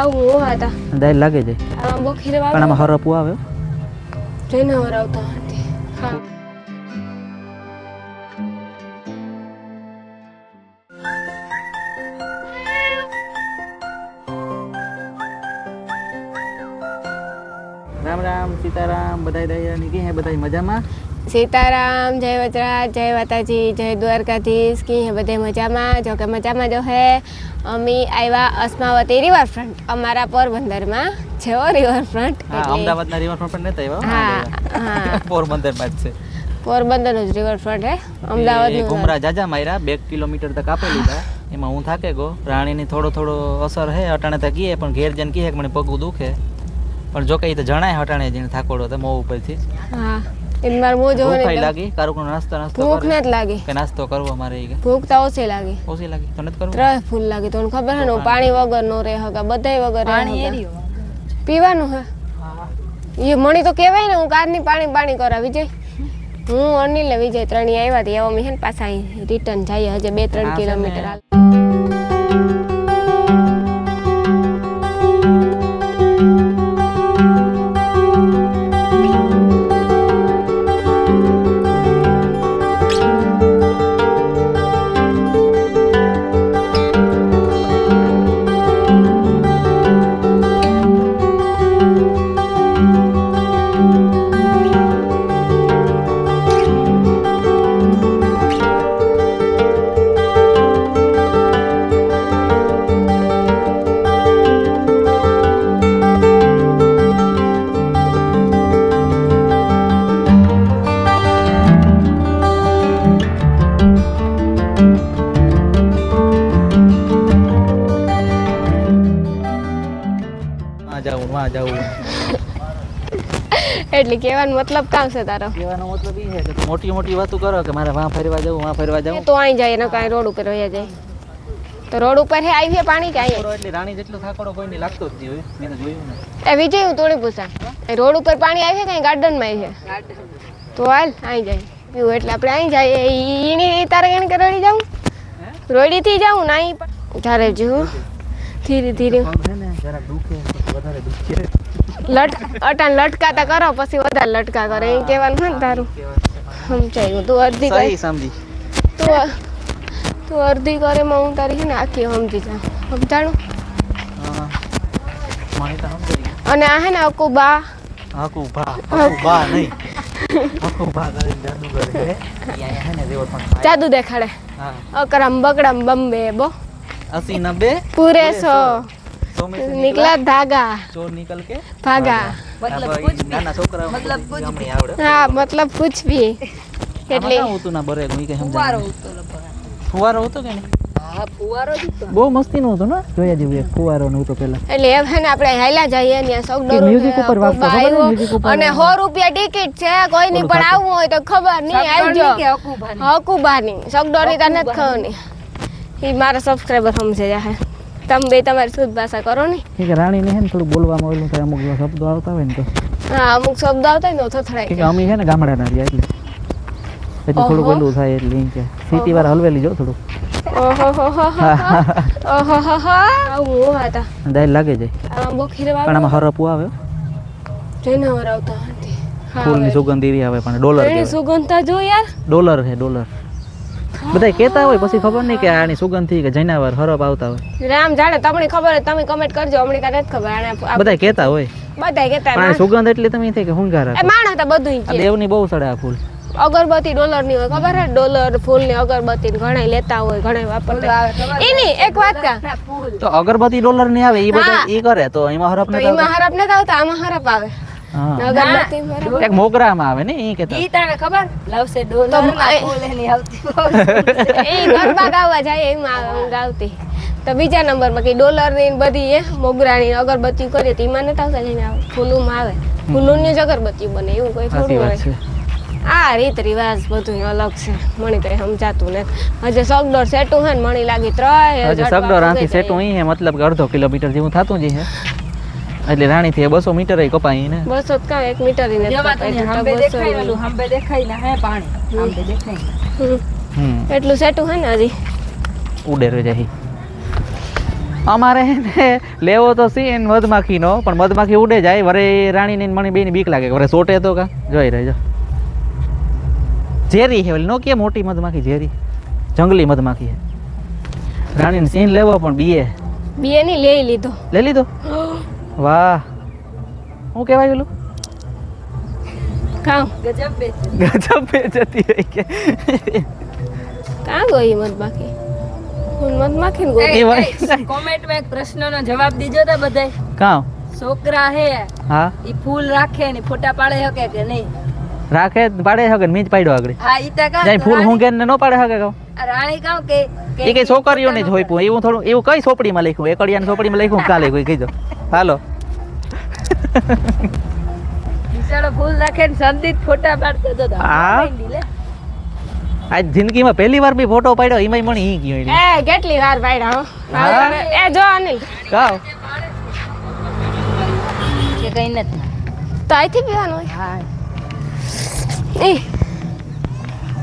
આવું હોવા હતા દાલ લાગે છે આ બોખીરે પણ વાળો આમાં હરપું આવે જઈને વરાવતા હતી હા રામ રામ સીતારામ બધાય દયાની કે હે બધાય મજામાં સીતારામ જય વજરાજ જય માતાજી જય દ્વારકાધીશ કી હે બધે મજામાં જો કે મજામાં જો હે અમી આવ્યા અસ્માવતી રિવરફ્રન્ટ અમારા પોરબંદરમાં છે રિવરફ્રન્ટ હા અમદાવાદના રિવરફ્રન્ટ પણ નતા આવ્યા હા હા પોરબંદરમાં જ છે પોરબંદરનો જ રિવરફ્રન્ટ હે અમદાવાદનું ઘુમરા જાજા માર્યા 2 કિલોમીટર તક આપી લીધા એમાં હું થાકે ગયો રાણીની થોડો અસર હે અટાણે તક કીએ પણ ઘેર જઈને કીએ કે મને પગ દુખે પણ જો કે ઈ તો જણાય હટાણે જઈને થાકોડો તો મોં ઉપરથી હા ઇન માર મો જો ભૂખ લાગી કારુકનો નાસ્તો ભૂખ ન લાગી કે નાસ્તો કરવો મારે ઈ કે ભૂખ તો ઓછી લાગી તો નથી કરવું ત્રણ ફૂલ લાગી તને ખબર હે ને હું પાણી વગર નો રહે હગા બધાય વગર પાણી એરિયો પીવાનું હે હા ઈ મણી તો કહેવાય ને હું કારની પાણી કરા વિજય હું અનિલ ને વિજય ત્રણેય આવ્યા હતી એવા મી હે ને પાછા રિટર્ન જઈએ હજે 2-3 કિલોમીટર એટલે કહેવાનો મતલબ કામ છે તારો કહેવાનો મતલબ ઈ છે કે તું મોટી વાતો કરો કે મારે વાં ફરવા જાવું તો અહીં જાય ને કાંઈ રોડ ઉપર વયા જાય તો રોડ ઉપર હે આવી છે પાણી કે અહીંયા એટલે રાણી જેટલો થાકોડો કોઈને લાગતો જ નહીં હોય મેં તો જોયું ને એ વિજય હું તોડી પૂછા એ રોડ ઉપર પાણી આવી છે કાંઈ ગાર્ડનમાં આવી છે તો હાલ અહીં જાય એવું એટલે આપણે અહીં જાય ઈની તારે એને કે રડી જાઉં રોડીથી જાઉં ને અહીં તારે જેવું ધીરે ધીરે જરાક દુખે વધારે દુખે અટાણ લટકાતા કરો પછી વધારે લટકા કરે એ કહેવાનું હોય ને તારું સમજાયું તું અડધી સહી સમજી તું અડધી કરે માં હું તારી છે ને આખી સમજી જા સમજાણું અને આ હે ને અકુબા નહીં જાદુ દેખાડે અકરમ બકડમ બમ્બે બો 80-90 પૂરે 100 निकला धागा चोर निकल के भागा मतलब कुछ भी नाना छोकरा मतलब कुछ भी आवड़े हां मतलब कुछ भी એટલે હું તું ના બરે હું કે સમજાવ ફુવારો હતો કે નહીં હા ફુવારો જ હતો બહુ મસ્તી નો હતો ને જોયા જેવું એક ફુવારો નો હતો પહેલા એટલે એમ હે ને આપણે હાઈલા જઈએ ત્યાં સગડોર મ્યુઝિક ઉપર વાગતો ખબર મ્યુઝિક ઉપર અને 100 રૂપિયા ટિકિટ છે કોઈ ની પણ આવવું હોય તો ખબર નહીં આવજો હકુબાની સગડોરની તને જ ખબર નહીં ઈ મારા સબસ્ક્રાઇબર સમજે જાહે તમે બે તમારી શુદ્ધ ભાષા કરો ને કે રાણી ને હે ને થોડું બોલવામાં ઓલું થાય અમુક શબ્દો આવતા હોય ને તો હા અમુક શબ્દ આવતા હોય ને તો થોડાય કે અમે છે ને ગામડાના રહ્યા એટલે થોડું બોલવું થાય એટલે એમ કે સિટી વાળા હલવેલી જો થોડું આવું હતા દાલ લાગે છે આ બોખીરે વાળો પણ આમાં હરપું આવે જઈને વરાવતા હતી ફૂલની સુગંધ એવી આવે પણ ડોલર એની સુગંધતા જો યાર ડોલર છે ડોલર બધા કહેતા હોય પછી ખબર નહીં કે આની સુગંધ થી કે જનાવર હરપ આવતા હોય રામ જાણે તમને ખબર હોય તમે કમેન્ટ કરજો અમને કાંઈ નથી ખબર બધા કહેતા હોય બધા કહેતા પણ સુગંધ એટલે તમે થાય કે હુંગારા એ માણસ તો બધું કે દેવની બહુ સડે આ ફૂલ અગરબત્તી ડોલર ની હોય ખબર હે ડોલર ફૂલ ની અગરબત્તી ઘણા લેતા હોય ઘણા વાપરતા એની એક વાત કા તો અગરબત્તી ડોલર ની આવે ઈ બધા ઈ કરે તો એમાં હરપ નથી એમાં હરપ નથી આવતા આમાં હરપ આવે અગરબત્તી એક મોગરામાં આવે ને ઈ કેતા ઈ તને ખબર લાવશે ડોલર ના ફૂલ એની આવતી એ ગરબા ગાવા જાય એમાં હું ગાવતી તો બીજા નંબરમાં કે ડોલર ની બધી એ મોગરાની અગરબત્તી કરે તો એમાં નથી આવતા જઈને આવે ફૂલુમાં આવે ફૂલોની જ અગરબત્તી બને એવું કોઈ થોડું હોય આ રીત રિવાજ બધું અલગ છે મણી કઈ સમજાતું નથી હજે સગડોર સેટું હે ને મણી લાગી ત્રણ સગડોર આથી સેટું ઈ હે મતલબ કે અડધો કિલોમીટર જેવું થાતું જ હે એટલે રાણી થી 200 મીટર કપાઈ ને 200 કા 1 મીટર ને હંબે દેખાય હંબે દેખાય ને હે પાણી હંબે દેખાય એટલું સેટું હે ને હજી ઉડે રહી જાય અમારે ને લેવો તો સી મધમાખીનો પણ મધમાખી ઉડે જાય વરે રાણીને મને બેની બીક લાગે વરે સોટે તો કા જોઈ રહેજો ઝેરી છે ઓલી નો કે મોટી મધમાખી ઝેરી જંગલી મધમાખી છે રાણીને સીન લેવો પણ બીએ બીએ ની લઈ લીધો લઈ લીધો વાહ શું કહેવાય ઓલું કામ ગજબ બે ગજબ બે જતી રહી કે કાં ગઈ મધમાખી હું મધમાખી ને ગોતી એ ભાઈ કોમેન્ટ માં એક પ્રશ્નનો જવાબ દીજો તો બધાય કામ છોકરા હે હા ઈ ફૂલ રાખે ને ફોટા પાડે શકે કે નહીં રાખે પાડે હકે મીજ પાડ્યો આગળ હા ઈ તો કાં જાય ફૂલ હું કે નો પાડે હકે કહું આ રાણી કાં કે એ કઈ છોકરીઓને જ હોય પૂ એવું થોડું એવું કઈ ચોપડીમાં લખ્યું એકડિયાની ચોપડીમાં લખ્યું કાલે કોઈ કીધો હાલો બિચારો ફૂલ રાખે ને સંદીપ ફોટા પાડતો હતો તો હા. આજ જિંદગીમાં પહેલી વાર બી ફોટો પાડ્યો એમાંય મને ઈ ગયો એ કેટલી વાર પાડ્યા હો હા. એ જો અનિલ કાવ કે કઈ નથી તો અહીંથી પીવાનું હોય હા એ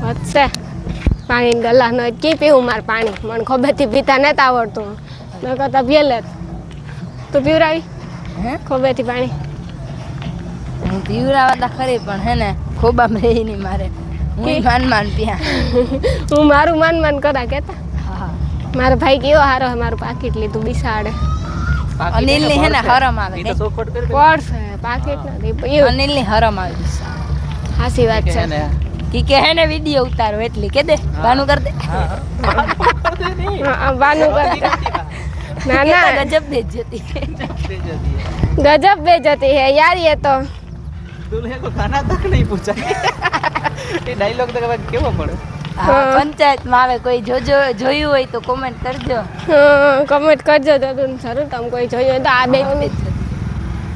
વધશે પાણી ગલા ન કી પીવું મારે પાણી મને ખોબેથી પીતા નતા આવડતું ન કરતા પીએલે તું પીવરાવી હે ખોબેથી પાણી હું પીવરાવતા ખરી પણ હે ને ખોબામાં રહી નહીં મારે હું માન પ્યા હું મારું માન કરા કેતા હા મારો ભાઈ કેવો હારો હે મારું પાકીટ લીધું બિસાડે અનિલ ની હે ને હરમ આવે ઈ તો ચોખવટ કરી પડશે પાકીટ નથી એવું અનિલ ની હરમ આવે હાસી વાત કે છે ને કી કે હે ને વિડિયો ઉતારો એટલી કે દે બાનું કર દે હા, બાનું કર ના ના ગજબ દે જતી गजब बेइज्जती है यार ये तो दूल्हे को खाना तक नहीं पूछा ये डायलॉग तो केવો પડે પંચાયત માં આવે કોઈ જોજો જોયું હોય તો કોમેન્ટ કરજો કમેન્ટ કરજો તો જરૂર તમે કોઈ જોયું હોય તો આ બે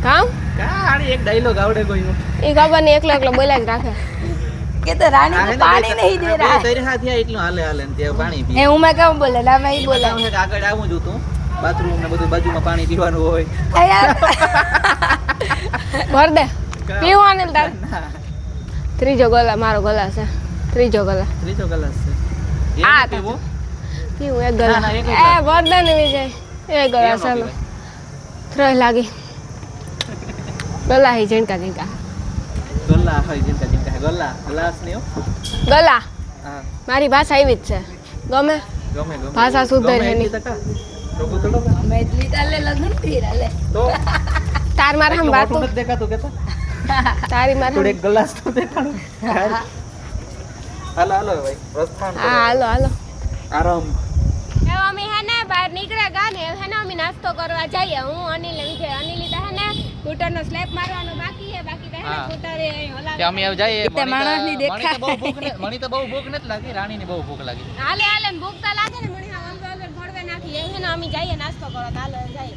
કામ કા આની એક ડાયલોગ આવડે કોઈનો એ ખબર નહીં એકલો એકલો બોલ્યા જ રાખે કે તો રાણી को पानी नहीं दे रहा है તેરે હાથ એટલું હાલે હાલે ને ત્યાં પાણી પી એ હું મેં કેમ બોલે ના મેં ઈ બોલા આગળ આવું છું તું બાથરૂમ ને બધું બાજુમાં પાણી પીવાનું હોય ભર દે પીવાનું તાર ત્રીજો ગલા મારો ગલા છે ત્રીજો ગલા ત્રીજો ગ્લાસ છે આ એ પીવો પીવું એક ના, ગલા ના, એક જ એ ગલા. ભર દે ને વિજય એક ગલા એમ છે પીવાય. ત્રય લાગી ગલા હી ઝીણકા ઝીણકા ગલ્લા હોય જીનકા જીનકા ગલ્લા ગ્લાસ ને ગલા હા મારી ભાષા એવી જ છે ગમે ગમે ગમે ભાષા શુદ્ધ ગમે છે એટલી એની. ટકા. રોકું થોડો મેં એટલી તાલે લગન થી રાલે તો તાર મારે હમ એટલું વાતું મોટું નથી દેખાતું કેતા તારી મારે થોડો હમ- એક ગ્લાસ તો દેખાડું હાલો હાલો ભાઈ પ્રસ્થાન હા હાલો હાલો આરામ એ અમે હે ને બહાર નીકળ્યા ગા ને હે ને અમે નાસ્તો કરવા જઈએ હું અનિલ ને વિજય અનિલિતા હે ને સ્કૂટરનો સ્લેપ મારવાનો બાકી હે બાકી તો હે ને હા. સ્કૂટરે હલાવે. કે અમે હવે જઈએ એટલે માણસની દેખાય. મણી તો બહુ ભૂખ નથી લાગી રાણીની બહુ ભૂખ લાગી હાલે હાલે ને ભૂખ તો લાગે ને મને હા વલગર ભડવે નાખી એવું હે ને અમે જઈએ નાસ્તો કરવા તો હાલો જઈએ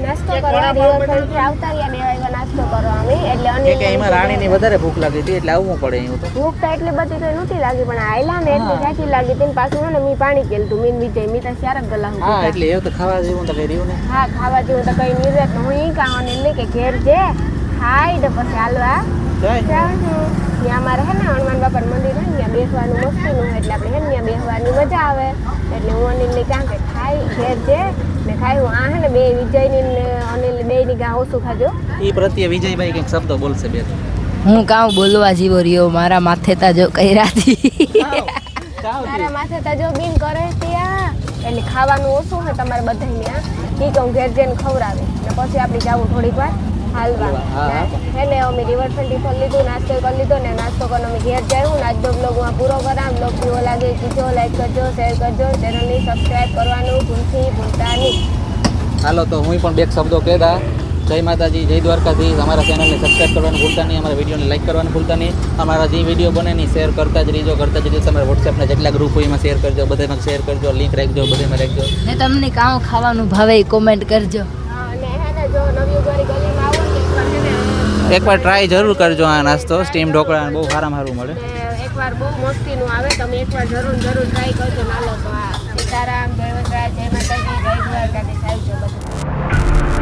નાસ્તો કરવા દિવસથી આવતા રહ્યા દેવાયવા નાસ્તો કરવા અમે એટલે અનિલ કે એમાં રાણીની વધારે ભૂખ લાગી હતી એટલે આવવું પડે એવું તો ભૂખ તો એટલી બધી તો નહોતી લાગી પણ આયલા ને એટલી સાચી લાગી હતી ને પાછું હે ને મી પાણી કેલતું મીન વિજય મી તો ચાર જ ગલા હું હા એટલે એવું તો ખાવા જેવું તો કઈ રહ્યું ને હા ખાવા જેવું તો કઈ નહીં રહેતું હું ઈ કાવાની નહીં કે ઘેર જે ખાઈ ને પછી હાલવા જાય જાઉં છું ત્યાં અમારે હે ને હનુમાન બાપાનું મંદિર હે ને ત્યાં બેસવાનું મસ્તીનું હોય એટલે આપણે હે ને ત્યાં બેસવાની મજા આવે એટલે હું અનિલને ક્યાં કે ખાઈ ઘેર જે ને ખાઈ હું આ હે ને બે વિજયની ને અનિલ બેયની ગા ઓછું ખાજો એ પ્રત્યે વિજયભાઈ કંઈક શબ્દો બોલશે બે હું કાં બોલવા જેવો રહ્યો મારા માથે તા જો કઈ રાતી તારા માથે તો જો બિલ કરે ત્યાં એટલે ખાવાનું ઓછું હોય તમારે બધાને આ ઈ કે હું ઘેર જઈને ખવડાવે ને પછી આપણે જાવું થોડીક વાર હાલવા હા. એટલે અમે રિવરફ્રન્ટ ટિફન લીધું નાસ્તો કરી લીધો ને નાસ્તો કરીને અમે ઘેર જાયું ને આજનો બ્લોગમાં પૂરો કરા બ્લોગ કેવો લાગે કીધો લાઈક કરજો શેર કરજો ચેનલને સબસ્ક્રાઈબ કરવાનું ભૂલતા નહીં હાલો તો હું પણ બે શબ્દો કહેતા જય માતાજી જય દ્વારકાધીશ અમારા ચેનલને સબસ્ક્રાઈબ કરવાનું ભૂલતા નહીં અમારા વિડીયોને લાઈક કરવાનું ભૂલતા નહીં અમારા જે વિડીયો બને ની શેર કરતા જ રહીજો તમારા વોટ્સએપના જેટલા ગ્રુપ હોય એમાં શેર કરજો બધામાં શેર કરજો લિંક રાખજો બધામાં રાખજો ને તમને કાં ખાવાનું ભાવે કોમેન્ટ કરજો અને હે ને જો નવી ગળી ગલીમાં આવો ને એકવાર હે ને એકવાર ટ્રાય જરૂર કરજો આ નાસ્તો સ્ટીમ ઢોકળા બહુ સારામાં સારું મળે એકવાર બહુ મસ્તીનું આવે તમે એકવાર જરૂર ટ્રાય કરજો નાલો તો આ સીતારામ જય વનરાજ જય માતાજી જય દ્વારકાધીશ આવજો બધું